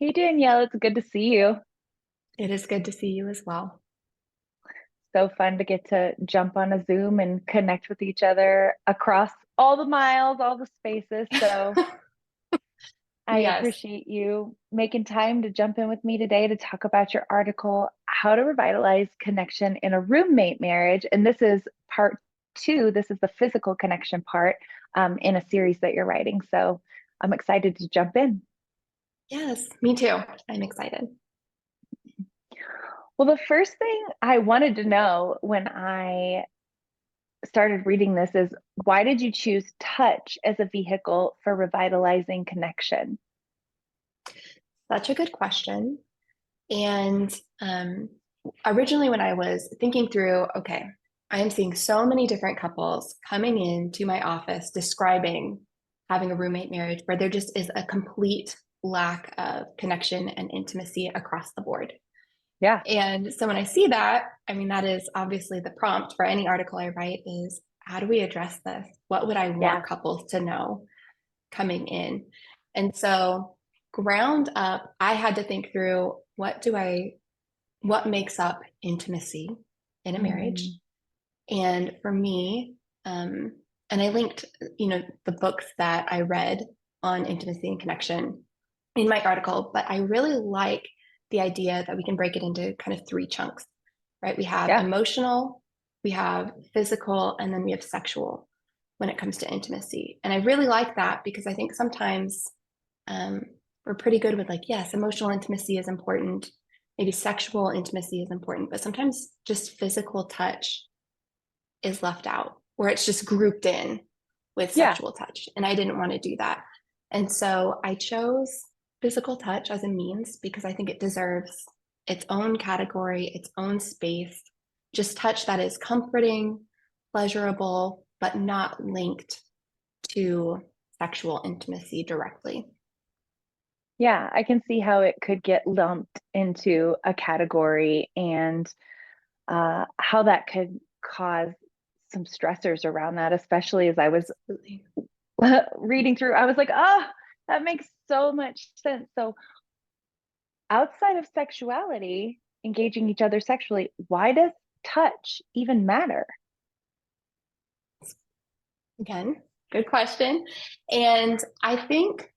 Hey Danielle, it's good to see you. It is good to see you as well. So fun to get to jump on a Zoom and connect with each other across all the miles, all the spaces. So I Yes, appreciate you making time to jump in with me today to talk about your article, How to Revitalize Connection in a Roommate Marriage. And this is part two. This is the physical connection part in a series that you're writing. So I'm excited to jump in. yes, me too. I'm excited. Well, the first thing I wanted to know when I started reading this is why did you choose touch as a vehicle for revitalizing connection? Such a good question. And originally, when I was thinking through, okay, I am seeing so many different couples coming into my office describing having a roommate marriage where there just is a complete lack of connection and intimacy across the board. Yeah, And so when I see that, I mean, that is obviously the prompt for any article I write is how do we address this? What would I yeah. want couples to know coming in? And so ground up, I had to think through what makes up intimacy in a marriage? Mm, And for me, and I linked, the books that I read on intimacy and connection in my article, but I really like the idea that we can break it into kind of three chunks, right? We have yeah, emotional, we have physical, and then we have sexual when it comes to intimacy. And I really like that because I think sometimes um, we're pretty good with like, yes, emotional intimacy is important. Maybe sexual intimacy is important, but sometimes just physical touch is left out or it's just grouped in with yeah, sexual touch. And I didn't want to do that. And so I chose physical touch as a means because I think it deserves its own category, its own space, just touch that is comforting, pleasurable, but not linked to sexual intimacy directly. yeah. I can see how it could get lumped into a category and how that could cause some stressors around that, especially as I was Absolutely. reading through. I was like, oh, that makes so much sense. So, outside of sexuality, engaging each other sexually, why does touch even matter? Again, good question. And I think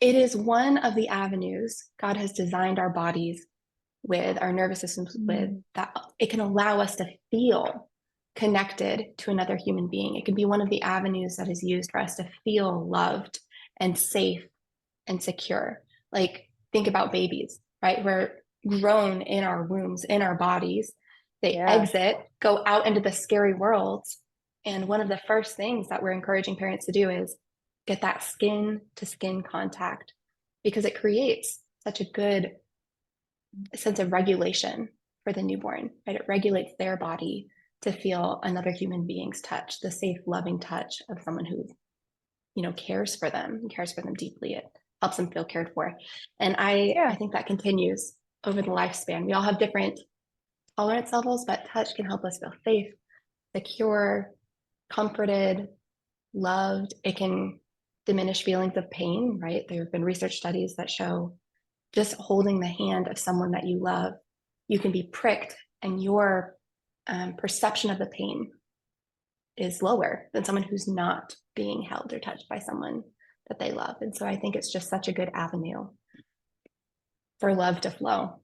it is one of the avenues God has designed our bodies with, our nervous systems with, Mm, that it can allow us to feel connected to another human being. It can be one of the avenues that is used for us to feel loved and safe and secure. Like, think about babies, right? We're grown in our wombs, in our bodies. They yeah. exit, go out into the scary world. And one of the first things that we're encouraging parents to do is get that skin to skin contact because it creates such a good sense of regulation for the newborn, right? It regulates their body to feel another human being's touch, the safe, loving touch of someone who, cares for them deeply. It helps them feel cared for. And I Yeah. think that continues over the lifespan. We all have different tolerance levels, but touch can help us feel safe, secure, comforted, loved. It can diminish feelings of pain, right? There have been research studies that show just holding the hand of someone that you love, you can be pricked and your perception of the pain is lower than someone who's not being held or touched by someone that they love. And so I think it's just such a good avenue for love to flow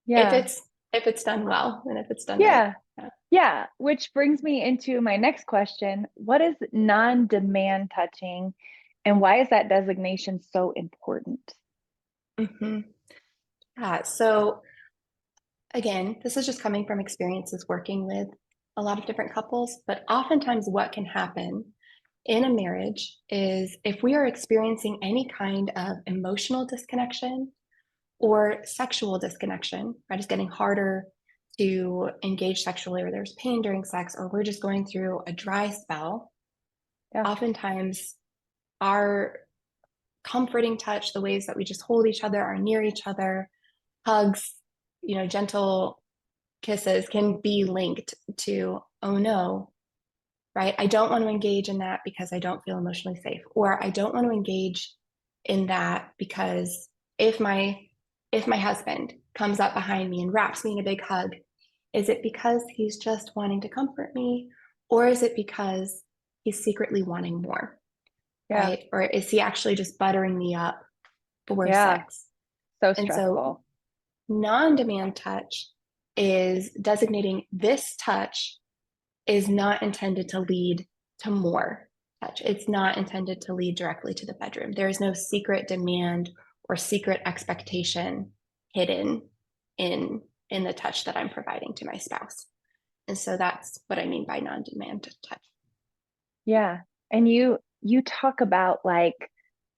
if Yeah. it's done well and if it's done right. Yeah. Yeah. Yeah. Which brings me into my next question. What is non-demand touching and why is that designation so important? Mm-hmm. Yeah. So again, this is just coming from experiences working with a lot of different couples, but oftentimes what can happen in a marriage is if we are experiencing any kind of emotional disconnection or sexual disconnection, right? It's getting harder to engage sexually, or there's pain during sex, or we're just going through a dry spell. Yeah. Oftentimes, our comforting touch, the ways that we just hold each other, are near each other, hugs, gentle kisses can be linked to, oh no, right? I don't want to engage in that because I don't feel emotionally safe, or I don't want to engage in that because if my husband comes up behind me and wraps me in a big hug, is it because he's just wanting to comfort me, or is it because he's secretly wanting more, Yeah. right? Or is he actually just buttering me up for Yeah. sex? So And so stressful. non-demand touch is designating this touch is not intended to lead to more touch. It's not intended to lead directly to the bedroom. There is no secret demand or secret expectation hidden in the touch that I'm providing to my spouse. And so that's what I mean by non-demand touch. Yeah. And you talk about like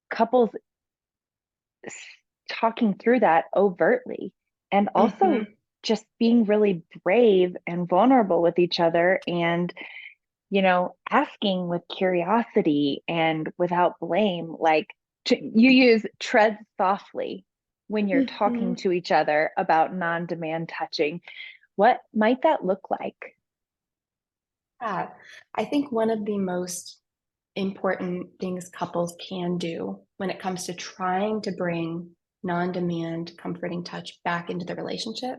couples s- talking through that overtly and also Mm-hmm. just being really brave and vulnerable with each other and asking with curiosity and without blame. Like you use tread softly when you're Mm-hmm. talking to each other about non-demand touching. What might that look like? Yeah. I think one of the most important things couples can do when it comes to trying to bring non-demand comforting touch back into the relationship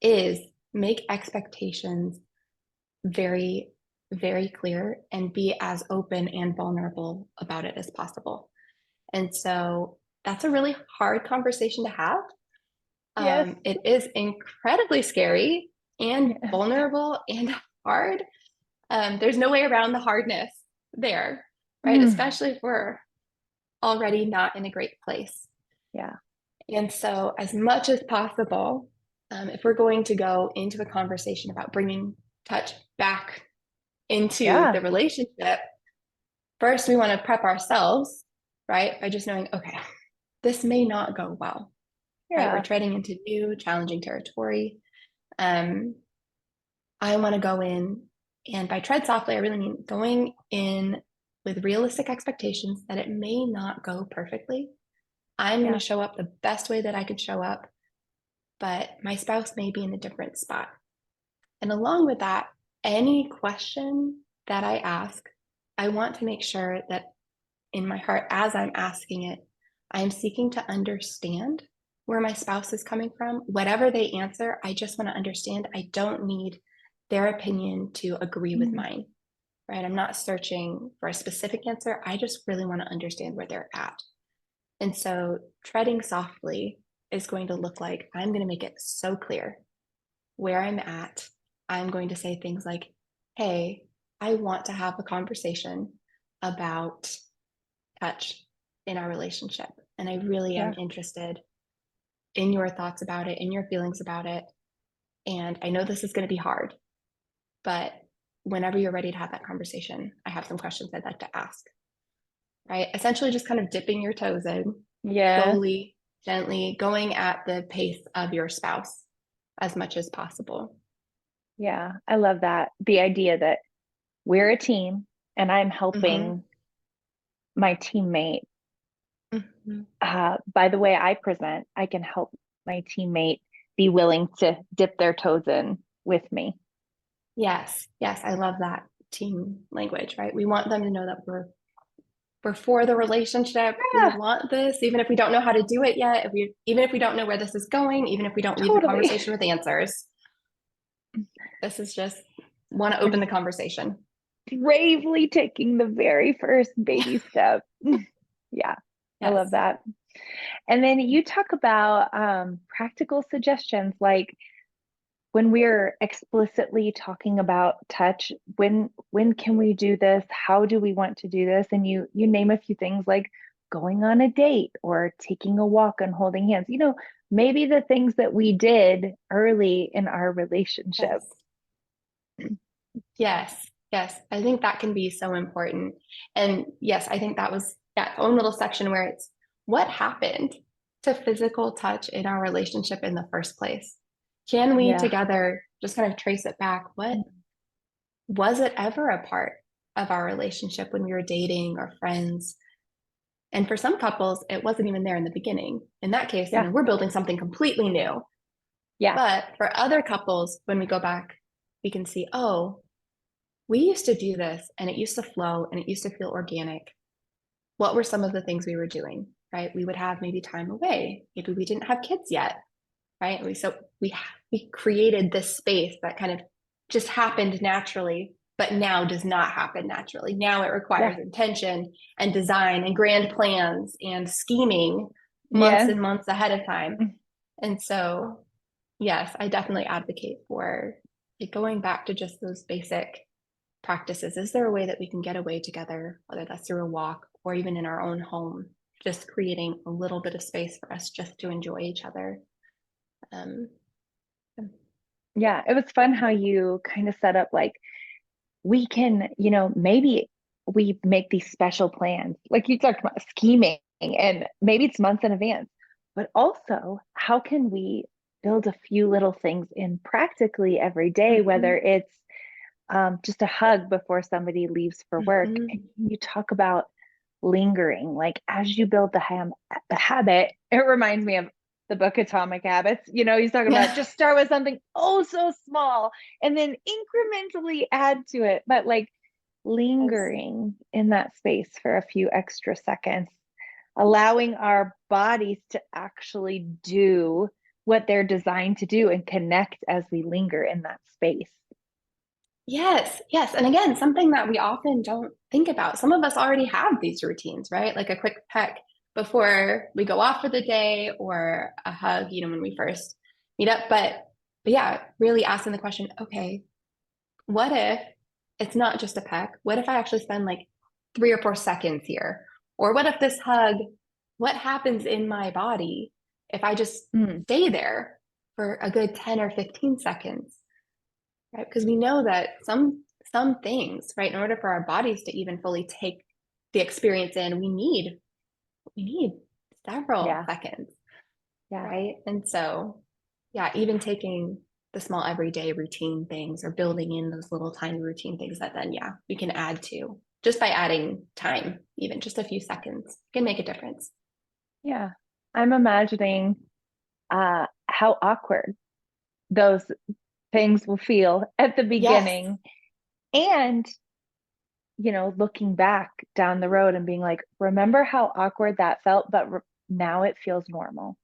is make expectations very, very clear and be as open and vulnerable about it as possible. And so that's a really hard conversation to have. Yes. It is incredibly scary and Yeah. vulnerable and hard. There's no way around the hardness there, right? Mm. Especially if we're already not in a great place. Yeah. And so, as much as possible, if we're going to go into a conversation about bringing touch back into Yeah. the relationship, first we want to prep ourselves, right? By just knowing, okay, this may not go well, right? We're Yeah. treading into new, challenging territory. Um, I want to go in, and by tread softly, I really mean going in with realistic expectations that it may not go perfectly. I'm going to Yeah. show up the best way that I could show up, but my spouse may be in a different spot. And along with that, any question that I ask, I want to make sure that in my heart, as I'm asking it, I'm seeking to understand where my spouse is coming from. Whatever they answer, I just want to understand. I don't need their opinion to agree with Mm. mine, right? I'm not searching for a specific answer. I just really want to understand where they're at. And so treading softly is going to look like I'm going to make it so clear where I'm at. I'm going to say things like, hey, I want to have a conversation about touch in our relationship. And I really am Yeah. interested in your thoughts about it, in your feelings about it. And I know this is going to be hard, but whenever you're ready to have that conversation, I have some questions I'd like to ask, right? Essentially, just kind of dipping your toes in Yes. slowly, gently, going at the pace of your spouse as much as possible. Yeah. I love that. The idea that we're a team and I'm Mm-hmm. helping my teammate. Mm-hmm. By the way I present, I can help my teammate be willing to dip their toes in with me. Yes, yes, I love that team language, right? We want them to know that we're for the relationship. We Yeah, want this, even if we don't know how to do it yet. Even if we don't know where this is going, even if we don't leave the totally. conversation with answers, this is just want to open the conversation. Bravely taking the very first baby step. Yeah, I love Yes. that. And then you talk about practical suggestions like when we're explicitly talking about touch, when can we do this? How do we want to do this? And you name a few things like going on a date or taking a walk and holding hands. Maybe the things that we did early in our relationship. Yes. Yes. Yes. I think that can be so important. And yes, I think that was that own little section where it's what happened to physical touch in our relationship in the first place? Can we Yeah. together just kind of trace it back? What was it ever a part of our relationship when we were dating or friends? And for some couples, it wasn't even there in the beginning. In that case, Yeah. we're building something completely new. Yeah. But for other couples, when we go back, we can see, oh, we used to do this and it used to flow and it used to feel organic. What were some of the things we were doing? right? We would have maybe time away. Maybe we didn't have kids yet, right? We created this space that kind of just happened naturally, but now does not happen naturally. Now it Yeah. requires intention and design and grand plans and scheming months Yes. and months ahead of time. And so, yes, I definitely advocate for going back to just those basic practices. Is there a way that we can get away together, whether that's through a walk or even in our own home, just creating a little bit of space for us just to enjoy each other? Um, Yeah. It was fun how you kind of set up like, we can, maybe we make these special plans, like you talked about scheming, and maybe it's months in advance, but also how can we build a few little things in practically every day, whether mhm, it's just a hug before somebody leaves for work. mhm. And you talk about lingering, like as you build the habit, it reminds me of the book Atomic Habits. He's talking about Yeah. just start with something oh so small and then incrementally add to it, but like Yes. lingering in that space for a few extra seconds, allowing our bodies to actually do what they're designed to do and connect as we linger in that space. Yes, yes. And again, something that we often don't think about. Some of us already have these routines, right? Like a quick peck before we go off for the day or a hug, when we first meet up. But yeah, really asking the question, okay, what if it's not just a peck? What if I actually spend like 3 or 4 seconds here? Or what if this hug, what happens in my body if I just Mm, stay there for a good 10 or 15 seconds? Right? Because we know that some things, right, in order for our bodies to even fully take the experience in, we need several yeah, seconds, yeah, right? And so, yeah, even taking the small everyday routine things or building in those little tiny routine things that then, yeah, we can add to just by adding time, even just a few seconds can make a difference. yeah. I'm imagining how awkward those things will feel at the Yes. beginning. And, looking back down the road and being like, remember how awkward that felt, but now it feels normal.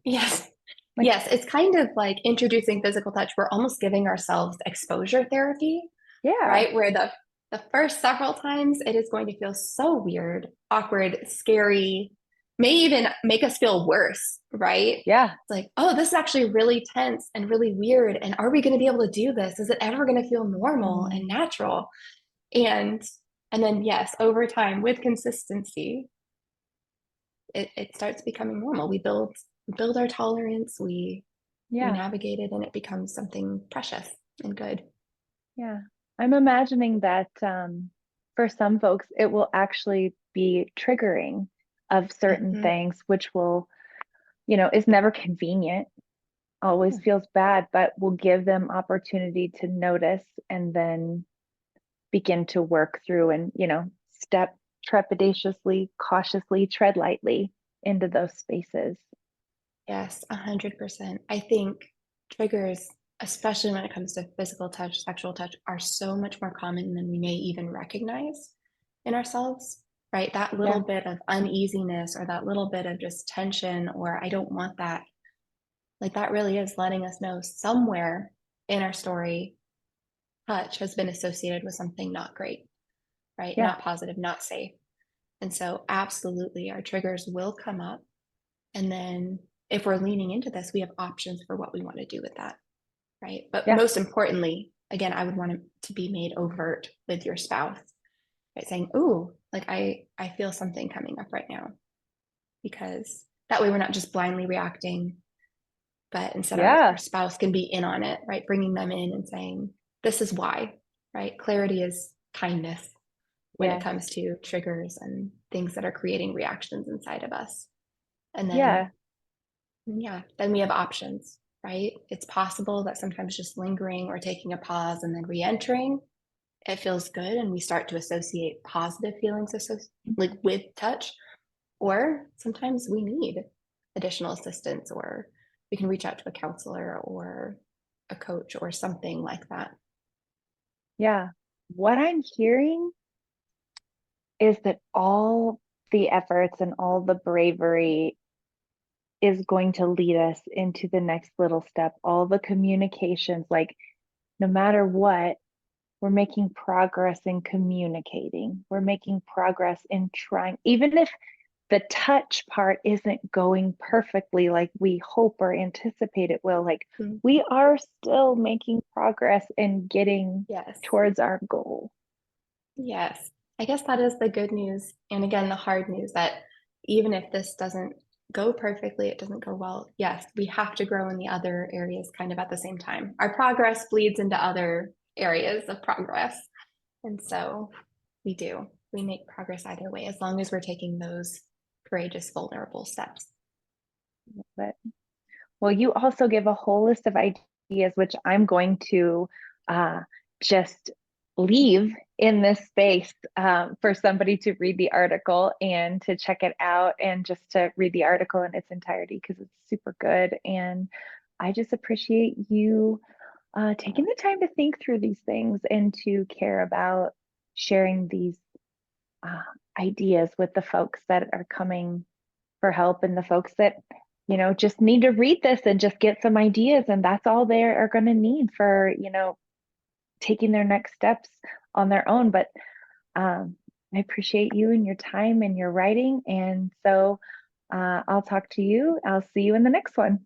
Yes. Like, Yes. It's kind of like introducing physical touch. We're almost giving ourselves exposure therapy, yeah, right? Where the first several times it is going to feel so weird, awkward, scary, may even make us feel worse, right? yeah, It's like, oh, this is actually really tense and really weird. And are we going to be able to do this? Is it ever going to feel normal and mm, natural? And and then yes, over time with consistency, it starts becoming normal. We build our tolerance, we yeah, navigate it and it becomes something precious and good. yeah. I'm imagining that for some folks, it will actually be triggering of certain Mhm. things, which will, is never convenient, always feels bad, but will give them opportunity to notice and then begin to work through and, step trepidatiously, cautiously, tread lightly into those spaces. Yes, 100%. I think triggers, especially when it comes to physical touch, sexual touch, are so much more common than we may even recognize in ourselves, right? That little Yeah. bit of uneasiness or that little bit of just tension or I don't want that, like that really is letting us know somewhere in our story, touch has been associated with something not great, right? Yeah. Not positive, not safe. And so, absolutely, our triggers will come up. And then, if we're leaning into this, we have options for what we want to do with that, right? But Yeah. most importantly, again, I would want it to be made overt with your spouse, right? Saying, "Ooh, like I feel something coming up right now," because that way we're not just blindly reacting, but instead our Yeah. spouse can be in on it, right? Bringing them in and saying, "This is why," right? Clarity is kindness when it Yes. comes to triggers and things that are creating reactions inside of us. And then, Yeah. yeah, then we have options, right? It's possible that sometimes just lingering or taking a pause and then re entering, it feels good. And we start to associate positive feelings like with touch. Or sometimes we need additional assistance, or we can reach out to a counselor or a coach or something like that. Yeah. What I'm hearing is that all the efforts and all the bravery is going to lead us into the next little step. All the communications, like no matter what, we're making progress in communicating. We're making progress in trying, even if the touch part isn't going perfectly like we hope or anticipate it will, like Mm. we are still making progress in getting Yes. towards our goal. Yes. I guess that is the good news. And again, the hard news that even if this doesn't go perfectly, it doesn't go well. Yes, we have to grow in the other areas kind of at the same time. Our progress bleeds into other areas of progress. And so we do. We make progress either way as long as we're taking those courageous, vulnerable steps. But well, you also give a whole list of ideas, which I'm going to just leave in this space for somebody to read the article and to check it out and just to read the article in its entirety because it's super good. And I just appreciate you taking the time to think through these things and to care about sharing these uh, ideas with the folks that are coming for help and the folks that just need to read this and just get some ideas, and that's all they are going to need for taking their next steps on their own. But I appreciate you and your time and your writing, and so I'll talk to you. I'll see you in the next one.